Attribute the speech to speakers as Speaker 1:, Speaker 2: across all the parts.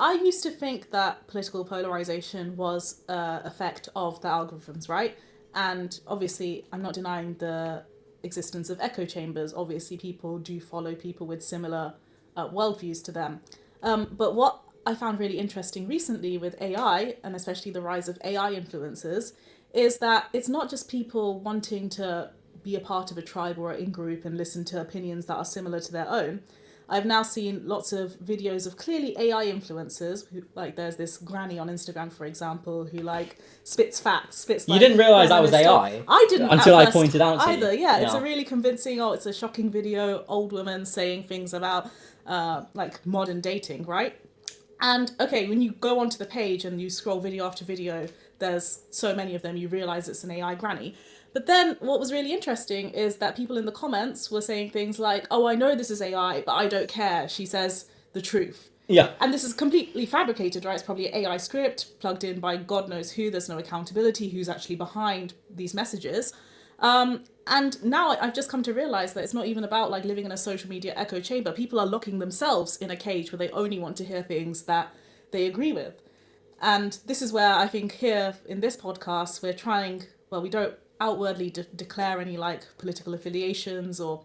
Speaker 1: I used to think that political polarization was an effect of the algorithms, right? And obviously, I'm not denying the existence of echo chambers. Obviously, people do follow people with similar worldviews to them. But what I found really interesting recently with AI, and especially the rise of AI influencers, is that it's not just people wanting to be a part of a tribe or an in group and listen to opinions that are similar to their own. I've now seen lots of videos of clearly AI influencers who, like, there's this granny on Instagram, for example, who like spits facts, spits
Speaker 2: You
Speaker 1: like
Speaker 2: didn't realize that was
Speaker 1: feminist talk.
Speaker 2: AI
Speaker 1: I didn't
Speaker 2: until
Speaker 1: at
Speaker 2: I
Speaker 1: first
Speaker 2: pointed out to
Speaker 1: either.
Speaker 2: you.
Speaker 1: Yeah, it's a really convincing. Oh, it's a shocking video. Old woman saying things about like modern dating, right? And okay, when you go onto the page and you scroll video after video, there's so many of them, you realize it's an AI granny. But then what was really interesting is that people in the comments were saying things like, oh, I know this is AI, but I don't care. She says the truth.
Speaker 2: Yeah.
Speaker 1: And this is completely fabricated, right? It's probably an AI script plugged in by God knows who. There's no accountability who's actually behind these messages. And now I've just come to realize that it's not even about like living in a social media echo chamber. People are locking themselves in a cage where they only want to hear things that they agree with. And this is where I think here in this podcast, we're trying, well, we don't outwardly declare any like political affiliations or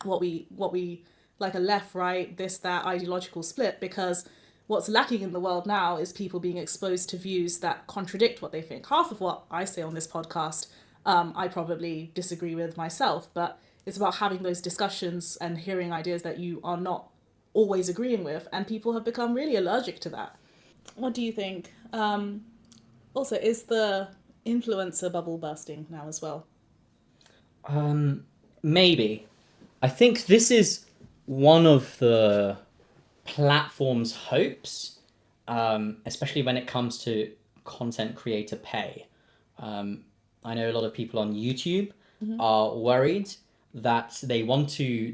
Speaker 1: what we like a left, right, this, that ideological split, because what's lacking in the world now is people being exposed to views that contradict what they think. Half of what I say on this podcast, I probably disagree with myself, but it's about having those discussions and hearing ideas that you are not always agreeing with, and people have become really allergic to that. What do you think? Also, is the influencer bubble bursting now as well?
Speaker 2: Maybe. I think this is one of the platform's hopes, especially when it comes to content creator pay. I know a lot of people on YouTube are worried that the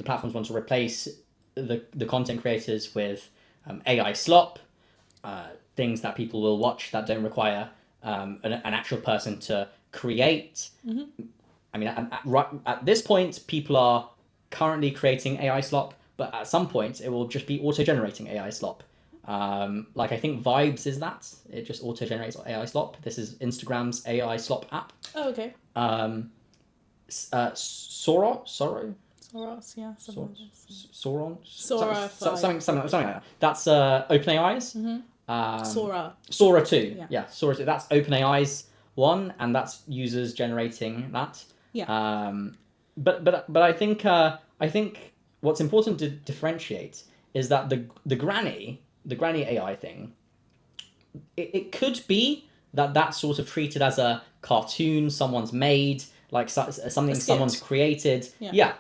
Speaker 2: platforms want to replace the content creators with AI slop, things that people will watch that don't require an actual person to create. I mean, at this point, people are currently creating AI slop, but at some point, it will just be auto-generating AI slop. Like I think Vibes is that. It just auto-generates AI slop. This is Instagram's AI slop app.
Speaker 1: Oh, okay.
Speaker 2: Sorrow?
Speaker 1: Soros, yeah.
Speaker 2: Sauron?
Speaker 1: Sora,
Speaker 2: Something like that. That's OpenAI's. Sora 2. Yeah, Sora 2. That's OpenAI's one, and that's users generating that.
Speaker 1: Yeah.
Speaker 2: But I think what's important to differentiate is that the granny AI thing, it could be that that's sort of treated as a cartoon someone's made, like something someone's created. Yeah.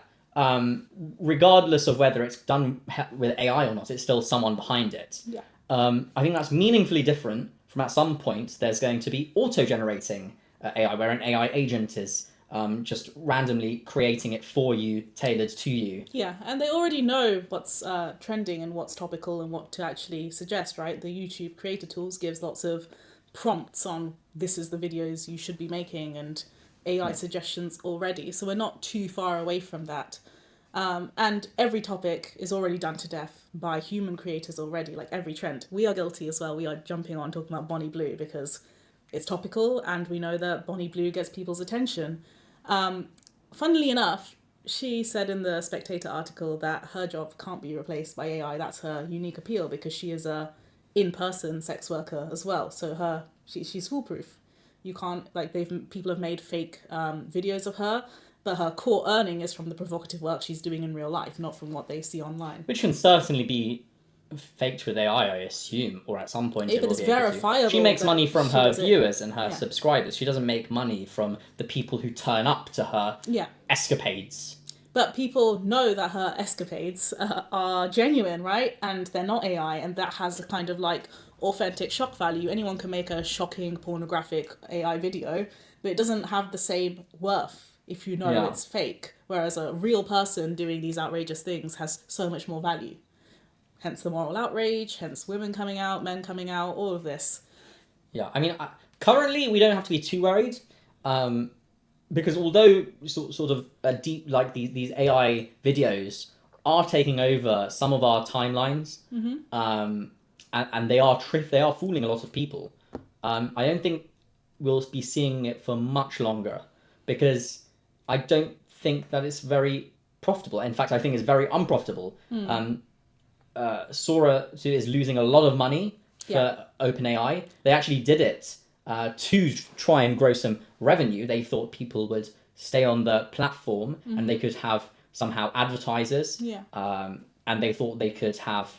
Speaker 2: Regardless of whether it's done with AI or not, it's still someone behind it.
Speaker 1: Yeah.
Speaker 2: I think that's meaningfully different from at some point there's going to be auto-generating AI, where an AI agent is just randomly creating it for you, tailored to you.
Speaker 1: Yeah, and they already know what's trending and what's topical and what to actually suggest, right? The YouTube creator tools gives lots of prompts on this is the videos you should be making and AI suggestions already. So we're not too far away from that. And every topic is already done to death by human creators already, like every trend. We are guilty as well. We are jumping on talking about Bonnie Blue because it's topical and we know that Bonnie Blue gets people's attention. Funnily enough, she said in the Spectator article that her job can't be replaced by AI. That's her unique appeal because she is a in-person sex worker as well. So she's foolproof. You can't, like, people have made fake videos of her, but her core earning is from the provocative work she's doing in real life, not from what they see online.
Speaker 2: Which can certainly be faked with AI, I assume, or at some point
Speaker 1: If it is verifiable.
Speaker 2: She makes money from her viewers and her subscribers. She doesn't make money from the people who turn up to her escapades.
Speaker 1: But people know that her escapades are genuine, right? And they're not AI, and that has a kind of like authentic shock value. Anyone can make a shocking pornographic AI video, but it doesn't have the same worth if you know it's fake. Whereas a real person doing these outrageous things has so much more value. Hence the moral outrage, hence women coming out, men coming out, all of this.
Speaker 2: Yeah, I mean, currently we don't have to be too worried, because although sort of deep, like these AI videos are taking over some of our timelines, and they are they are fooling a lot of people. I don't think we'll be seeing it for much longer because I don't think that it's very profitable. In fact, I think it's very unprofitable. Sora is losing a lot of money for OpenAI. They actually did it to try and grow some revenue. They thought people would stay on the platform and they could have somehow advertisers. And they thought they could have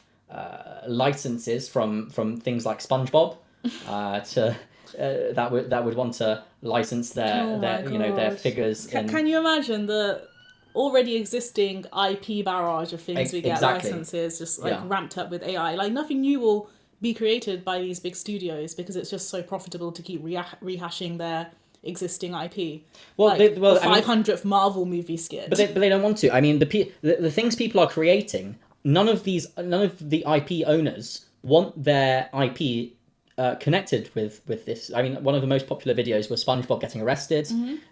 Speaker 2: licenses from things like SpongeBob that would want to license their figures.
Speaker 1: Can you imagine the already existing IP barrage of things we get licenses just ramped up with AI? Like nothing new will be created by these big studios because it's just so profitable to keep rehashing their existing IP. Well, like the 500th Marvel movie skit.
Speaker 2: But they don't want to. I mean, the things people are creating, none of the IP owners want their IP connected with this. I mean, one of the most popular videos was SpongeBob getting arrested.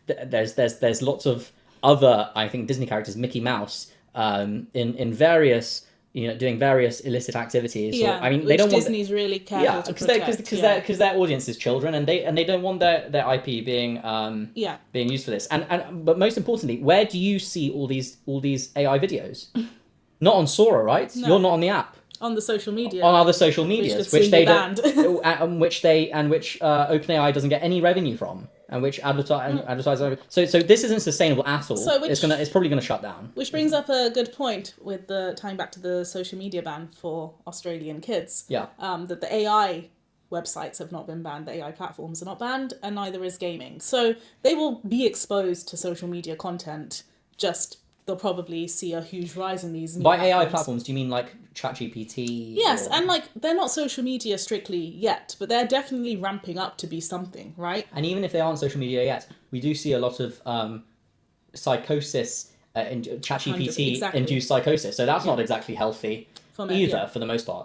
Speaker 2: There's lots of other, I think, Disney characters, Mickey Mouse, in various, doing various illicit activities.
Speaker 1: Yeah,
Speaker 2: I mean, they don't
Speaker 1: Disney's really careful to protect.
Speaker 2: Because their audience is children, and they don't want their IP being being used for this. But most importantly, where do you see all these AI videos? Not on Sora, right? No. You're not on the app.
Speaker 1: On the social media.
Speaker 2: On other social medias, which OpenAI doesn't get any revenue from, and which advertise. So this isn't sustainable at all. So it's probably gonna shut down.
Speaker 1: Which brings up a good point with tying back to the social media ban for Australian kids.
Speaker 2: Yeah.
Speaker 1: That the AI websites have not been banned, the AI platforms are not banned, and neither is gaming. So they will be exposed to social media content. They'll probably see a huge rise in these.
Speaker 2: By AI platforms, do you mean like ChatGPT?
Speaker 1: Yes, and like they're not social media strictly yet, but they're definitely ramping up to be something, right?
Speaker 2: And even if they aren't social media yet, we do see a lot of psychosis, ChatGPT induced psychosis. So that's not exactly healthy either, for the most part.